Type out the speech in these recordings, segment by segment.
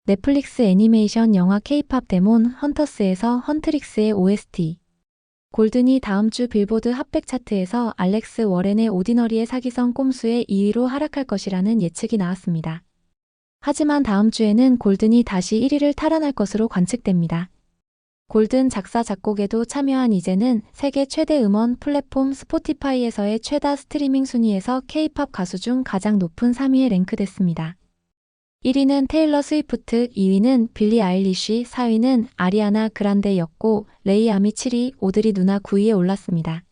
넷플릭스 애니메이션 영화 K-팝 데몬 헌터스에서 헌트릭스의 OST. 골든이 다음 주 빌보드 핫백 차트에서 알렉스 워렌의 오디너리의 사기성 꼼수의 2위로 하락할 것이라는 예측이 나왔습니다. 하지만 다음 주에는 골든이 다시 1위를 탈환할 것으로 관측됩니다. 골든 작사 작곡에도 참여한 이제는 세계 최대 음원 플랫폼 스포티파이에서의 최다 스트리밍 순위에서 K-팝 가수 중 가장 높은 3위에 랭크됐습니다. 1위는 테일러 스위프트, 2위는 빌리 아일리쉬, 4위는 아리아나 그란데였고 레이 아미 7위, 오드리 누나 9위에 올랐습니다.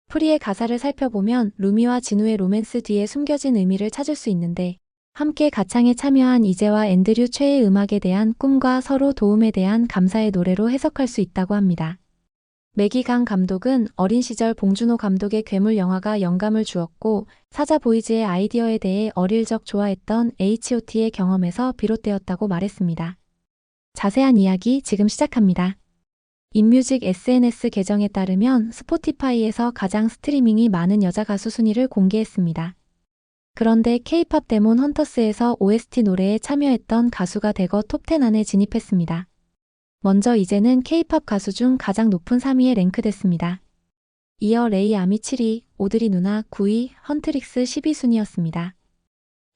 프리의 가사를 살펴보면 루미와 진우의 로맨스 뒤에 숨겨진 의미를 찾을 수 있는데 함께 가창에 참여한 이재와 앤드류 최의 음악에 대한 꿈과 서로 도움에 대한 감사의 노래로 해석할 수 있다고 합니다. 매기 강 감독은 어린 시절 봉준호 감독의 괴물 영화가 영감을 주었고 사자 보이즈의 아이디어에 대해 어릴 적 좋아했던 H.O.T의 경험에서 비롯되었다고 말했습니다. 자세한 이야기 지금 시작합니다. 인뮤직 SNS 계정에 따르면 스포티파이에서 가장 스트리밍이 많은 여자 가수 순위를 공개했습니다. 그런데 K-팝 데몬 헌터스에서 OST 노래에 참여했던 가수가 대거 톱10 안에 진입했습니다. 먼저 이제는 K-팝 가수 중 가장 높은 3위에 랭크됐습니다. 이어 레이 아미 7위, 오드리 누나 9위, 헌트릭스 10위 순이었습니다.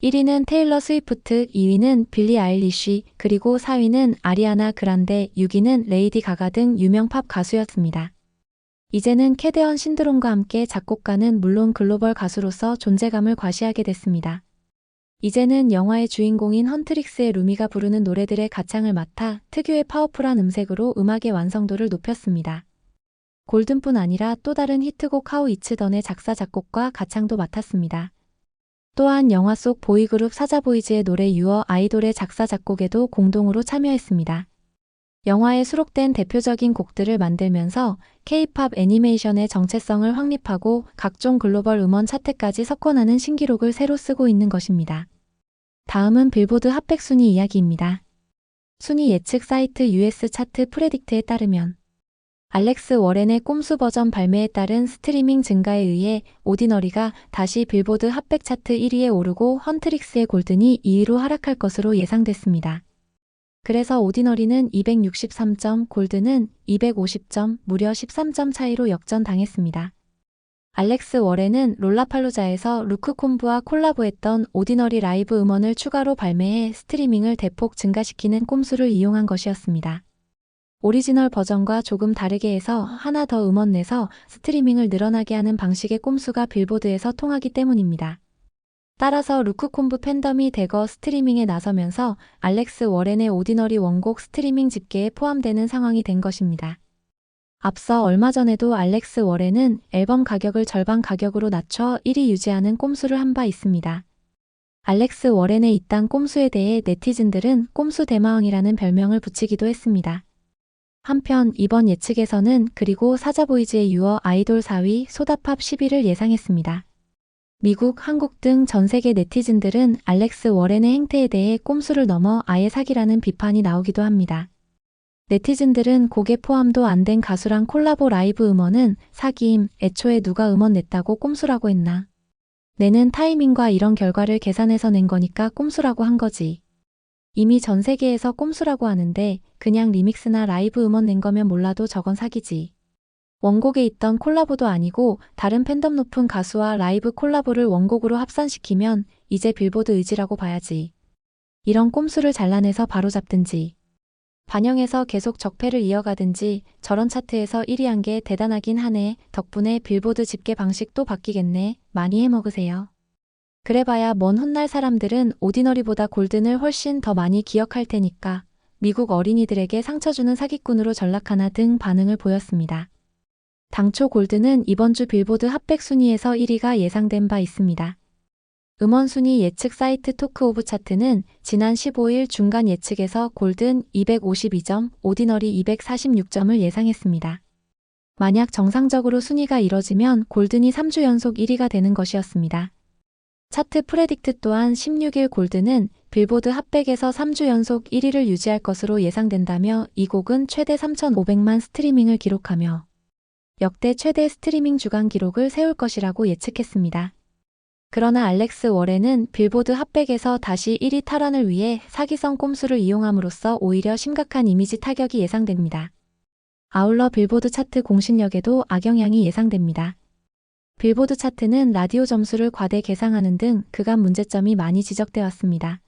1위는 테일러 스위프트, 2위는 빌리 아일리쉬, 그리고 4위는 아리아나 그란데, 6위는 레이디 가가 등 유명 팝 가수였습니다. 이제는 캐데언 신드롬과 함께 작곡가는 물론 글로벌 가수로서 존재감을 과시하게 됐습니다. 이제는 영화의 주인공인 헌트릭스의 루미가 부르는 노래들의 가창을 맡아 특유의 파워풀한 음색으로 음악의 완성도를 높였습니다. 골든뿐 아니라 또 다른 히트곡 하우 이츠던의 작사 작곡과 가창도 맡았습니다. 또한 영화 속 보이그룹 사자보이즈의 노래 유어 아이돌의 작사 작곡에도 공동으로 참여했습니다. 영화에 수록된 대표적인 곡들을 만들면서 K-팝 애니메이션의 정체성을 확립하고 각종 글로벌 음원 차트까지 석권하는 신기록을 새로 쓰고 있는 것입니다. 다음은 빌보드 핫백 순위 이야기입니다. 순위 예측 사이트 US 차트 프레딕트에 따르면 알렉스 워렌의 꼼수 버전 발매에 따른 스트리밍 증가에 의해 오디너리가 다시 빌보드 핫백 차트 1위에 오르고 헌트릭스의 골든이 2위로 하락할 것으로 예상됐습니다. 그래서 오디너리는 263점, 골든은 250점, 무려 13점 차이로 역전당했습니다. 알렉스 워렌은 롤라팔루자에서 루크 콤브와 콜라보했던 오디너리 라이브 음원을 추가로 발매해 스트리밍을 대폭 증가시키는 꼼수를 이용한 것이었습니다. 오리지널 버전과 조금 다르게 해서 하나 더 음원 내서 스트리밍을 늘어나게 하는 방식의 꼼수가 빌보드에서 통하기 때문입니다. 따라서 루크 콤브 팬덤이 대거 스트리밍에 나서면서 알렉스 워렌의 오디너리 원곡 스트리밍 집계에 포함되는 상황이 된 것입니다. 앞서 얼마 전에도 알렉스 워렌은 앨범 가격을 절반 가격으로 낮춰 1위 유지하는 꼼수를 한 바 있습니다. 알렉스 워렌의 이딴 꼼수에 대해 네티즌들은 꼼수 대마왕이라는 별명을 붙이기도 했습니다. 한편 이번 예측에서는 그리고 사자보이즈의 유어 아이돌 4위, 소다팝 10위를 예상했습니다. 미국, 한국 등 전 세계 네티즌들은 알렉스 워렌의 행태에 대해 꼼수를 넘어 아예 사기라는 비판이 나오기도 합니다. 네티즌들은 곡에 포함도 안 된 가수랑 콜라보 라이브 음원은 사기임, 애초에 누가 음원 냈다고 꼼수라고 했나. 내는 타이밍과 이런 결과를 계산해서 낸 거니까 꼼수라고 한 거지. 이미 전 세계에서 꼼수라고 하는데 그냥 리믹스나 라이브 음원 낸 거면 몰라도 저건 사기지. 원곡에 있던 콜라보도 아니고 다른 팬덤 높은 가수와 라이브 콜라보를 원곡으로 합산시키면 이제 빌보드 의지라고 봐야지. 이런 꼼수를 잘라내서 바로잡든지 반영해서 계속 적폐를 이어가든지 저런 차트에서 1위 한 게 대단하긴 하네. 덕분에 빌보드 집계 방식도 바뀌겠네. 많이 해먹으세요. 그래봐야 먼 훗날 사람들은 오디너리보다 골든을 훨씬 더 많이 기억할 테니까 미국 어린이들에게 상처 주는 사기꾼으로 전락하나 등 반응을 보였습니다. 당초 골든은 이번 주 빌보드 핫백 순위에서 1위가 예상된 바 있습니다. 음원 순위 예측 사이트 토크 오브 차트는 지난 15일 중간 예측에서 골든 252점, 오디너리 246점을 예상했습니다. 만약 정상적으로 순위가 이뤄지면 골든이 3주 연속 1위가 되는 것이었습니다. 차트 프레딕트 또한 16일 골든은 빌보드 핫백에서 3주 연속 1위를 유지할 것으로 예상된다며 이 곡은 최대 3,500만 스트리밍을 기록하며 역대 최대 스트리밍 주간 기록을 세울 것이라고 예측했습니다. 그러나 알렉스 워렌은 빌보드 핫백에서 다시 1위 탈환을 위해 사기성 꼼수를 이용함으로써 오히려 심각한 이미지 타격이 예상됩니다. 아울러 빌보드 차트 공신력에도 악영향이 예상됩니다. 빌보드 차트는 라디오 점수를 과대 계상하는 등 그간 문제점이 많이 지적돼 왔습니다.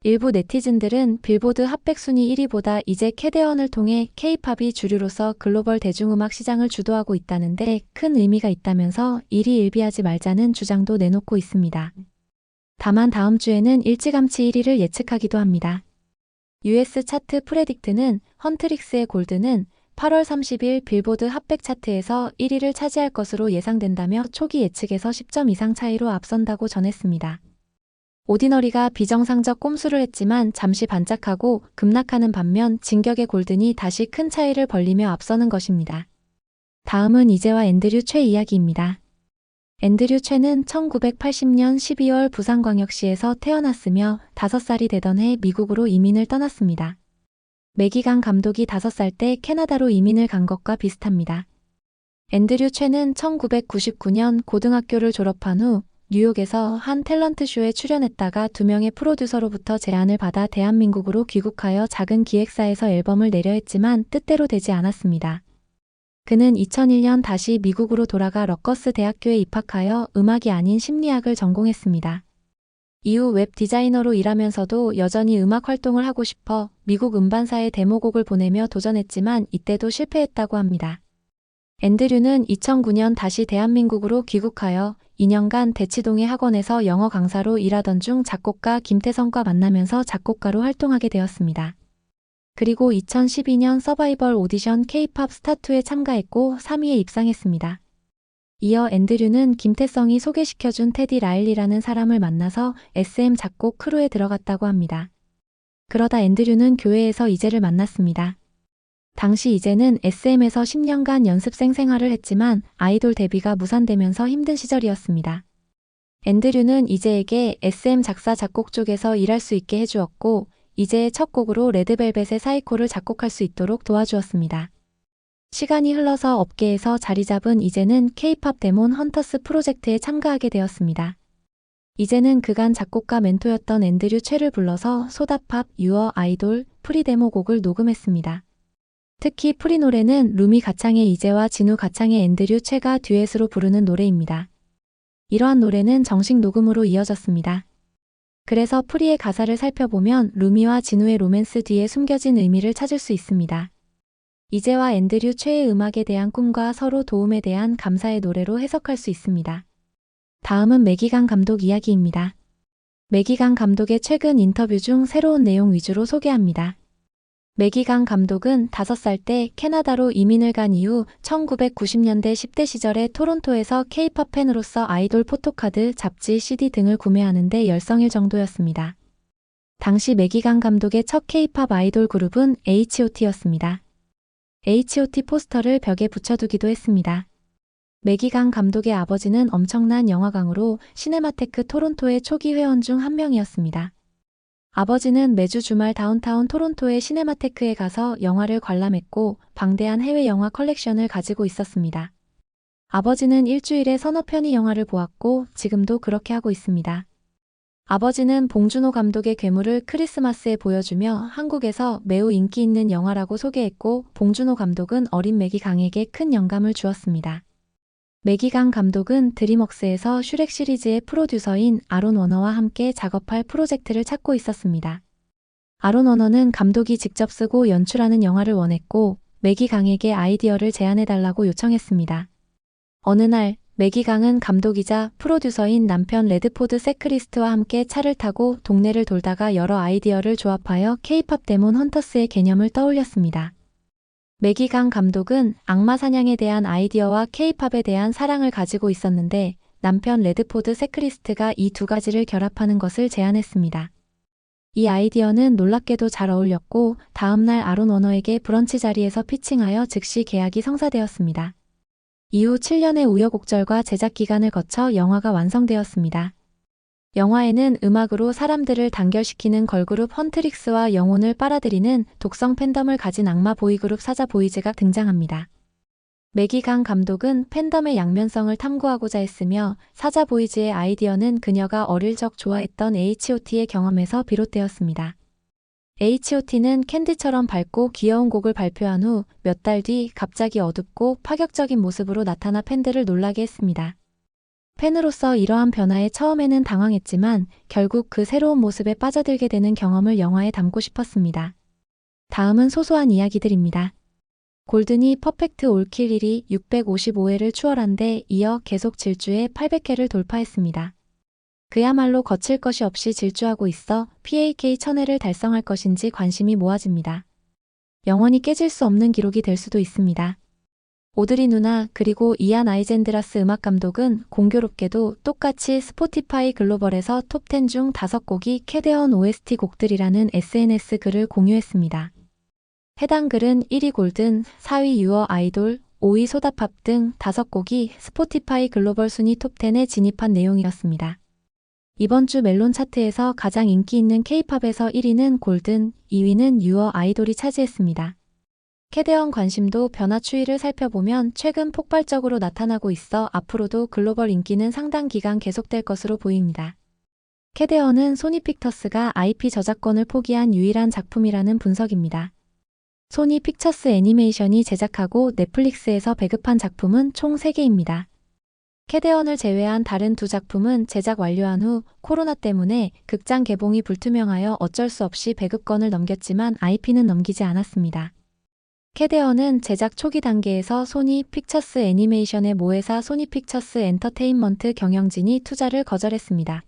일부 네티즌들은 빌보드 핫백 순위 1위보다 이제 캐대언을 통해 K-팝이 주류로서 글로벌 대중음악 시장을 주도하고 있다는데 큰 의미가 있다면서 일희일비하지 말자는 주장도 내놓고 있습니다. 다만 다음 주에는 일찌감치 1위를 예측하기도 합니다. US 차트 프레딕트는 헌트릭스의 골드는 8월 30일 빌보드 핫백 차트에서 1위를 차지할 것으로 예상된다며 초기 예측에서 10점 이상 차이로 앞선다고 전했습니다. 오디너리가 비정상적 꼼수를 했지만 잠시 반짝하고 급락하는 반면 진격의 골든이 다시 큰 차이를 벌리며 앞서는 것입니다. 다음은 이재와 앤드류 최 이야기입니다. 앤드류 최는 1980년 12월 부산광역시에서 태어났으며 5살이 되던 해 미국으로 이민을 떠났습니다. 매기강 감독이 5살 때 캐나다로 이민을 간 것과 비슷합니다. 앤드류 최는 1999년 고등학교를 졸업한 후 뉴욕에서 한 탤런트 쇼에 출연했다가 2명의 프로듀서로부터 제안을 받아 대한민국으로 귀국하여 작은 기획사에서 앨범을 내려 했지만 뜻대로 되지 않았습니다. 그는 2001년 다시 미국으로 돌아가 럿거스 대학교에 입학하여 음악이 아닌 심리학을 전공했습니다. 이후 웹 디자이너로 일하면서도 여전히 음악 활동을 하고 싶어 미국 음반사에 데모곡을 보내며 도전했지만 이때도 실패했다고 합니다. 앤드류는 2009년 다시 대한민국으로 귀국하여 2년간 대치동의 학원에서 영어 강사로 일하던 중 작곡가 김태성과 만나면서 작곡가로 활동하게 되었습니다. 그리고 2012년 서바이벌 오디션 K-팝 스타2에 참가했고 3위에 입상했습니다. 이어 앤드류는 김태성이 소개시켜준 테디 라일리라는 사람을 만나서 SM 작곡 크루에 들어갔다고 합니다. 그러다 앤드류는 교회에서 이재를 만났습니다. 당시 이재는 SM에서 10년간 연습생 생활을 했지만 아이돌 데뷔가 무산되면서 힘든 시절이었습니다. 앤드류는 이재에게 SM 작사 작곡 쪽에서 일할 수 있게 해주었고 이재의 첫 곡으로 레드벨벳의 사이코를 작곡할 수 있도록 도와주었습니다. 시간이 흘러서 업계에서 자리 잡은 이재는 K-팝 데몬 헌터스 프로젝트에 참가하게 되었습니다. 이재는 그간 작곡가 멘토였던 앤드류 최를 불러서 소다팝, 유어, 아이돌, 프리 데모 곡을 녹음했습니다. 특히 프리 노래는 루미 가창의 이재와 진우 가창의 앤드류 최가 듀엣으로 부르는 노래입니다. 이러한 노래는 정식 녹음으로 이어졌습니다. 그래서 프리의 가사를 살펴보면 루미와 진우의 로맨스 뒤에 숨겨진 의미를 찾을 수 있습니다. 이재와 앤드류 최의 음악에 대한 꿈과 서로 도움에 대한 감사의 노래로 해석할 수 있습니다. 다음은 매기강 감독 이야기입니다. 매기강 감독의 최근 인터뷰 중 새로운 내용 위주로 소개합니다. 매기강 감독은 5살 때 캐나다로 이민을 간 이후 1990년대 10대 시절에 토론토에서 K-팝 팬으로서 아이돌 포토카드, 잡지, CD 등을 구매하는 데 열성일 정도였습니다. 당시 매기강 감독의 첫 K-팝 아이돌 그룹은 H.O.T였습니다. H.O.T 포스터를 벽에 붙여두기도 했습니다. 매기강 감독의 아버지는 엄청난 영화광으로 시네마테크 토론토의 초기 회원 중 한 명이었습니다. 아버지는 매주 주말 다운타운 토론토의 시네마테크에 가서 영화를 관람했고 방대한 해외 영화 컬렉션을 가지고 있었습니다. 아버지는 일주일에 서너 편의 영화를 보았고 지금도 그렇게 하고 있습니다. 아버지는 봉준호 감독의 괴물을 크리스마스에 보여주며 한국에서 매우 인기 있는 영화라고 소개했고 봉준호 감독은 어린 매기강에게 큰 영감을 주었습니다. 매기강 감독은 드림웍스에서 슈렉 시리즈의 프로듀서인 아론 워너와 함께 작업할 프로젝트를 찾고 있었습니다. 아론 워너는 감독이 직접 쓰고 연출하는 영화를 원했고 매기강에게 아이디어를 제안해달라고 요청했습니다. 어느 날 매기강은 감독이자 프로듀서인 남편 레드포드 세크리스트와 함께 차를 타고 동네를 돌다가 여러 아이디어를 조합하여 K-팝 데몬 헌터스의 개념을 떠올렸습니다. 매기강 감독은 악마 사냥에 대한 아이디어와 K-팝에 대한 사랑을 가지고 있었는데 남편 레드포드 세크리스트가 이 두 가지를 결합하는 것을 제안했습니다. 이 아이디어는 놀랍게도 잘 어울렸고 다음날 아론 워너에게 브런치 자리에서 피칭하여 즉시 계약이 성사되었습니다. 이후 7년의 우여곡절과 제작 기간을 거쳐 영화가 완성되었습니다. 영화에는 음악으로 사람들을 단결시키는 걸그룹 헌트릭스와 영혼을 빨아들이는 독성 팬덤을 가진 악마 보이그룹 사자 보이즈가 등장합니다. 매기강 감독은 팬덤의 양면성을 탐구하고자 했으며 사자 보이즈의 아이디어는 그녀가 어릴 적 좋아했던 H.O.T의 경험에서 비롯되었습니다. H.O.T는 캔디처럼 밝고 귀여운 곡을 발표한 후 몇 달 뒤 갑자기 어둡고 파격적인 모습으로 나타나 팬들을 놀라게 했습니다. 팬으로서 이러한 변화에 처음에는 당황했지만 결국 그 새로운 모습에 빠져들게 되는 경험을 영화에 담고 싶었습니다. 다음은 소소한 이야기들입니다. 골든이 퍼펙트 올킬 1위 655회를 추월한 데 이어 계속 질주해 800회를 돌파했습니다. 그야말로 거칠 것이 없이 질주하고 있어 PAK 1000회를 달성할 것인지 관심이 모아집니다. 영원히 깨질 수 없는 기록이 될 수도 있습니다. 오드리 누나 그리고 이안 아이젠드라스 음악감독은 공교롭게도 똑같이 스포티파이 글로벌에서 톱10 중 5곡이 캐데언 OST 곡들이라는 SNS 글을 공유했습니다. 해당 글은 1위 골든, 4위 유어 아이돌, 5위 소다팝 등 5곡이 스포티파이 글로벌 순위 톱10에 진입한 내용이었습니다. 이번 주 멜론 차트에서 가장 인기 있는 K-팝에서 1위는 골든, 2위는 유어 아이돌이 차지했습니다. 캐데언 관심도 변화 추이를 살펴보면 최근 폭발적으로 나타나고 있어 앞으로도 글로벌 인기는 상당 기간 계속될 것으로 보입니다. 캐데언은 소니 픽처스가 IP 저작권을 포기한 유일한 작품이라는 분석입니다. 소니 픽처스 애니메이션이 제작하고 넷플릭스에서 배급한 작품은 총 3개입니다. 캐데언을 제외한 다른 2작품은 제작 완료한 후 코로나 때문에 극장 개봉이 불투명하여 어쩔 수 없이 배급권을 넘겼지만 IP는 넘기지 않았습니다. 캐데언은 제작 초기 단계에서 소니 픽처스 애니메이션의 모회사 소니 픽처스 엔터테인먼트 경영진이 투자를 거절했습니다.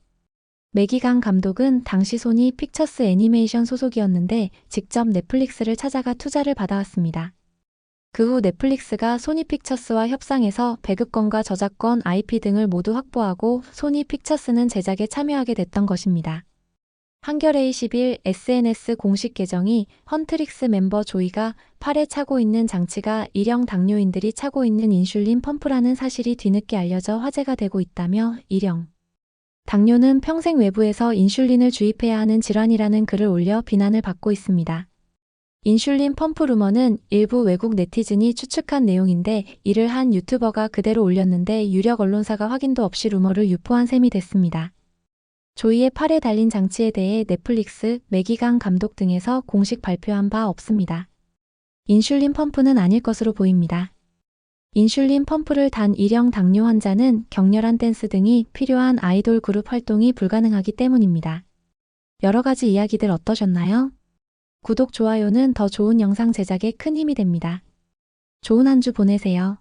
매기강 감독은 당시 소니 픽처스 애니메이션 소속이었는데 직접 넷플릭스를 찾아가 투자를 받아왔습니다. 그 후 넷플릭스가 소니 픽처스와 협상해서 배급권과 저작권, IP 등을 모두 확보하고 소니 픽처스는 제작에 참여하게 됐던 것입니다. 한겨레 20일 SNS 공식 계정이 헌트릭스 멤버 조이가 팔에 차고 있는 장치가 일형 당뇨인들이 차고 있는 인슐린 펌프라는 사실이 뒤늦게 알려져 화제가 되고 있다며 일형 당뇨는 평생 외부에서 인슐린을 주입해야 하는 질환이라는 글을 올려 비난을 받고 있습니다. 인슐린 펌프 루머는 일부 외국 네티즌이 추측한 내용인데 이를 한 유튜버가 그대로 올렸는데 유력 언론사가 확인도 없이 루머를 유포한 셈이 됐습니다. 조이의 팔에 달린 장치에 대해 넷플릭스, 매기강 감독 등에서 공식 발표한 바 없습니다. 인슐린 펌프는 아닐 것으로 보입니다. 인슐린 펌프를 단 일형 당뇨 환자는 격렬한 댄스 등이 필요한 아이돌 그룹 활동이 불가능하기 때문입니다. 여러 가지 이야기들 어떠셨나요? 구독, 좋아요는 더 좋은 영상 제작에 큰 힘이 됩니다. 좋은 한 주 보내세요.